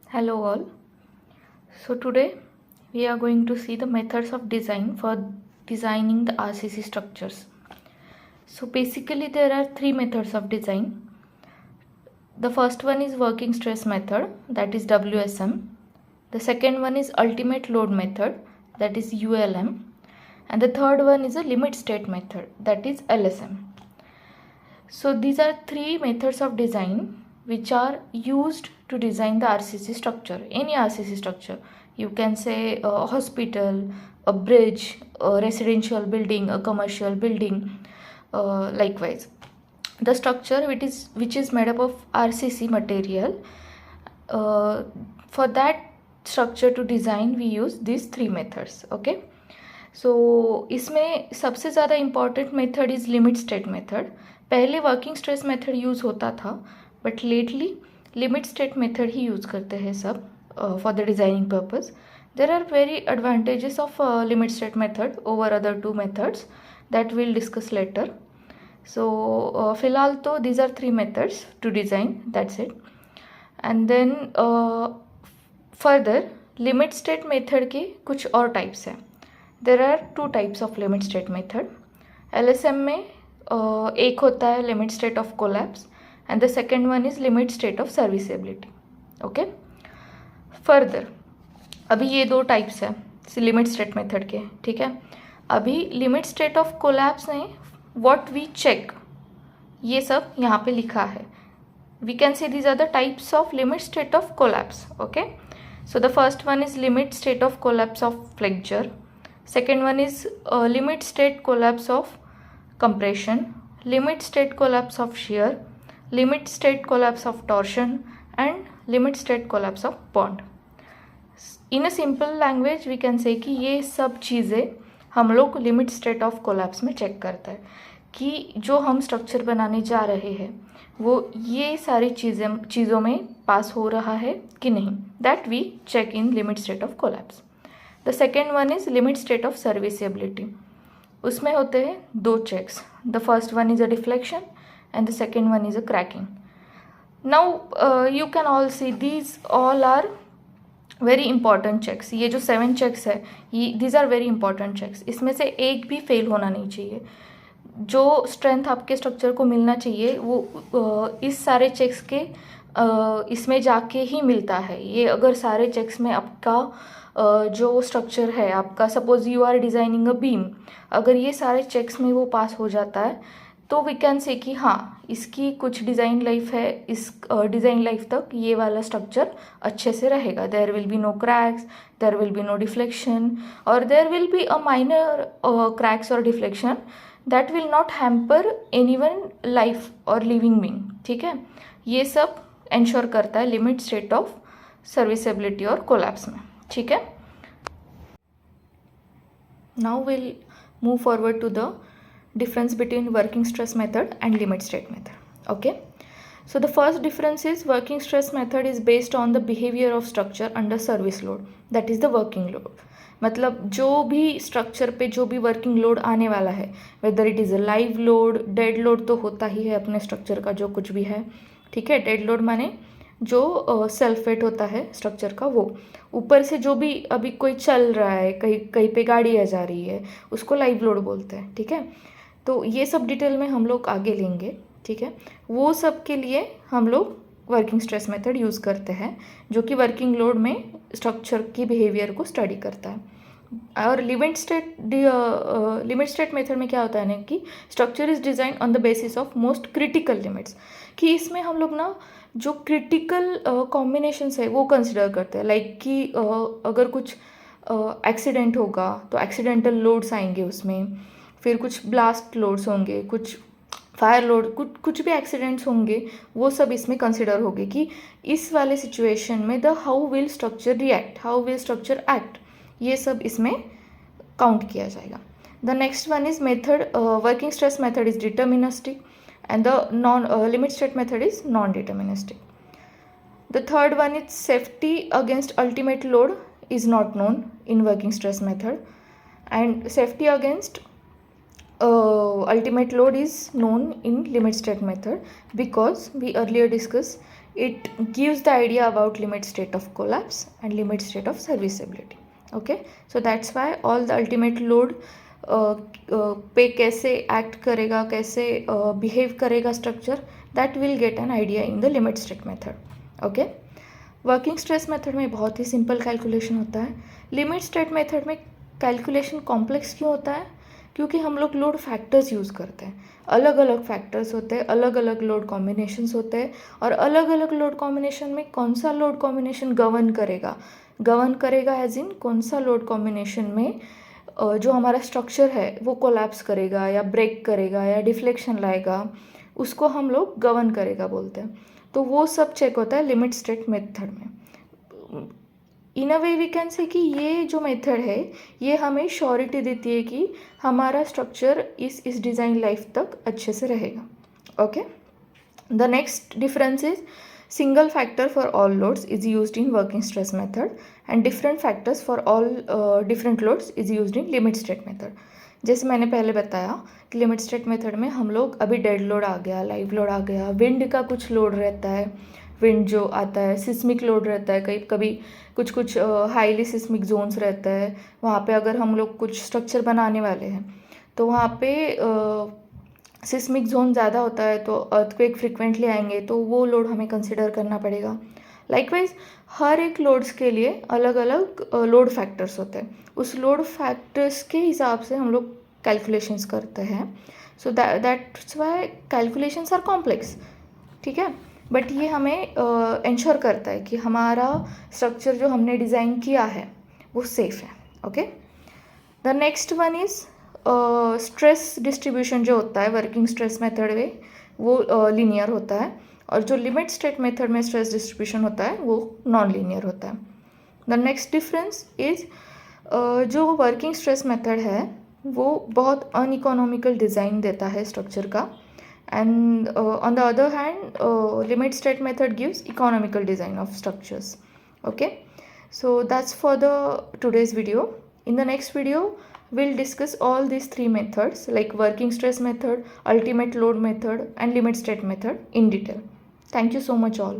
Hello all. So today we are going to see the methods of design for designing the RCC structures. So basically there are three methods of design. The first one is working stress method, that is WSM. The second one is ultimate load method, that is ULM. And the third one is a limit state method, that is LSM. So these are three methods of design which are used to design the RCC structure, any RCC structure. You can say a hospital, a bridge, a residential building, a commercial building, likewise. The structure which is made up of RCC material, for that structure to design we use these three methods. Okay. सो इसमें सबसे ज़्यादा important method is limit state method. पहले working stress method use होता था but lately limit state method ही use करते हैं सब for the designing purpose. There are very advantages of limit state method over other two methods that will discuss later. So फिलहाल तो these are three methods to design, that's it. And then further limit state method के कुछ और types हैं. There are two types of limit state method. LSM में एक होता है limit state of collapse and the second one is limit state of serviceability. Okay. Further अभी ये दो टाइप्स है लिमिट स्टेट मेथड के, ठीक है. अभी लिमिट स्टेट ऑफ कोलैप्स में व्हाट वी चेक ये सब यहाँ पे लिखा है. We can say these are the types of limit state of collapse. Okay. So the first one is limit state of collapse of flexure. Second one is limit state collapse of compression, limit state collapse of shear, limit state collapse of torsion and limit state collapse of bond. In a simple language we can say कि ये सब चीज़ें हम लोग limit state of collapse में check करते हैं कि जो हम स्ट्रक्चर बनाने जा रहे हैं वो ये सारी चीज़ों में पास हो रहा है कि नहीं. That we check in limit state of collapse. The second one is limit state of serviceability. उसमें होते हैं दो checks. The first one is a deflection and the second one is a cracking. Now you can all see these all are very important checks. ये जो 7 checks है ये these are very important checks. इसमें से एक भी fail होना नहीं चाहिए. जो स्ट्रेंथ आपके स्ट्रक्चर को मिलना चाहिए वो इस सारे चेक्स के इसमें जाके ही मिलता है. ये अगर सारे चेक्स में आपका जो स्ट्रक्चर है आपका, suppose you are designing a beam, अगर ये सारे चेक्स में वो पास हो जाता है तो वी कैन से कि हाँ इसकी कुछ डिज़ाइन लाइफ है, इस डिज़ाइन लाइफ तक ये वाला स्ट्रक्चर अच्छे से रहेगा. There will be no cracks, there will be no deflection, और there will be a minor cracks और deflection that will not hamper anyone life और लिविंग बीइंग. ठीक है. ये सब इंश्योर करता है लिमिट स्टेट ऑफ सर्विसेबिलिटी और कोलैप्स में. ठीक है. Now will move forward to the difference between working stress method and limit state method. Okay. So the first difference is working stress method is based on the behavior of structure under service load, that is the working load. मतलब जो भी structure पे जो भी working load आने वाला है, whether it is a live load, dead load तो होता ही है अपने स्ट्रक्चर का जो कुछ भी है. ठीक है. डेड लोड माने जो सेल्फ वेट होता है स्ट्रक्चर का, वो ऊपर से जो भी अभी कोई चल रहा है, कहीं कहीं पे गाड़ी आ जा रही है, उसको लाइव लोड बोलते हैं. ठीक है. तो ये सब डिटेल में हम लोग आगे लेंगे. ठीक है. वो सब के लिए हम लोग वर्किंग स्ट्रेस मेथड यूज़ करते हैं जो कि वर्किंग लोड में स्ट्रक्चर की बिहेवियर को स्टडी करता है. और लिमिट स्टेट मेथड में क्या होता है ना कि structure is design on the basis of most critical limits, कि इसमें हम लोग ना जो क्रिटिकल कॉम्बिनेशंस है वो कंसिडर करते हैं. लाइक कि अगर कुछ एक्सीडेंट होगा तो एक्सीडेंटल लोड्स आएंगे उसमें, फिर कुछ ब्लास्ट लोड्स होंगे, कुछ फायर लोड, कुछ भी एक्सीडेंट्स होंगे, वो सब इसमें कंसिडर होंगे कि इस वाले सिचुएशन में the how will structure react, how will structure act, ये सब इसमें काउंट किया जाएगा. The next one is method, working stress method is deterministic and the non limit state method is non deterministic. The third one is safety against ultimate load is not known in working stress method, and safety against ultimate load is known in limit state method, because we earlier discussed it gives the idea about limit state of collapse and limit state of serviceability. Okay, so that's why all the ultimate load पे कैसे act करेगा, कैसे behave करेगा structure, that will get an idea in the limit state method. Okay, working stress method में बहुत ही simple calculation होता है. Limit state method में कैलकुलेशन कॉम्प्लेक्स क्यों होता है? क्योंकि हम लोग लोड फैक्टर्स यूज़ करते हैं. अलग अलग फैक्टर्स होते हैं, अलग अलग लोड कॉम्बिनेशंस होते हैं, और अलग अलग लोड कॉम्बिनेशन में कौन सा लोड कॉम्बिनेशन गवर्न करेगा एज इन कौन सा लोड कॉम्बिनेशन में जो हमारा स्ट्रक्चर है वो कोलैप्स करेगा या ब्रेक करेगा या डिफ्लेक्शन लाएगा, उसको हम लोग गवर्न करेगा बोलते हैं. तो वो सब चेक होता है लिमिट स्टेट मेथड में. इन अ वे वी कैन से कि ये जो मेथड है ये हमें श्योरिटी देती है कि हमारा स्ट्रक्चर इस डिज़ाइन लाइफ तक अच्छे से रहेगा. Okay, the next difference is single factor for all loads is used in working stress method and different factors for all different loads is used in limit state method. जैसे मैंने पहले बताया कि limit state method में हम लोग अभी dead load आ गया, लाइव लोड आ गया, विंड का कुछ लोड रहता है, विंड जो आता है, सिस्मिक लोड रहता है, कहीं कभी कुछ हाईली सिस्मिक जोन्स रहता है. वहाँ पे अगर हम लोग कुछ स्ट्रक्चर बनाने वाले हैं तो वहाँ पे सिस्मिक जोन ज़्यादा होता है तो अर्थक्वेक फ्रिक्वेंटली आएंगे, तो वो लोड हमें कंसिडर करना पड़ेगा. लाइकवाइज हर एक लोड्स के लिए अलग अलग लोड फैक्टर्स होते हैं. उस लोड फैक्टर्स के हिसाब से हम लोग कैलकुलेशंस करते हैं. So that's why calculations are complex. ठीक है, बट ये हमें इंश्योर करता है कि हमारा स्ट्रक्चर जो हमने डिज़ाइन किया है वो सेफ़ है. Okay, the next one is stress distribution जो होता है वर्किंग स्ट्रेस मेथड में वो लीनियर होता है, और जो लिमिट स्टेट मेथड में स्ट्रेस डिस्ट्रीब्यूशन होता है वो नॉन लीनियर होता है. द नेक्स्ट डिफरेंस इज जो वर्किंग स्ट्रेस मेथड है वो बहुत अनइकोनॉमिकल डिज़ाइन देता है स्ट्रक्चर का, and on the other hand limit state method gives economical design of structures. Okay, so that's for the today's video. In the next video we'll discuss all these three methods like working stress method, ultimate load method and limit state method in detail. Thank you so much all.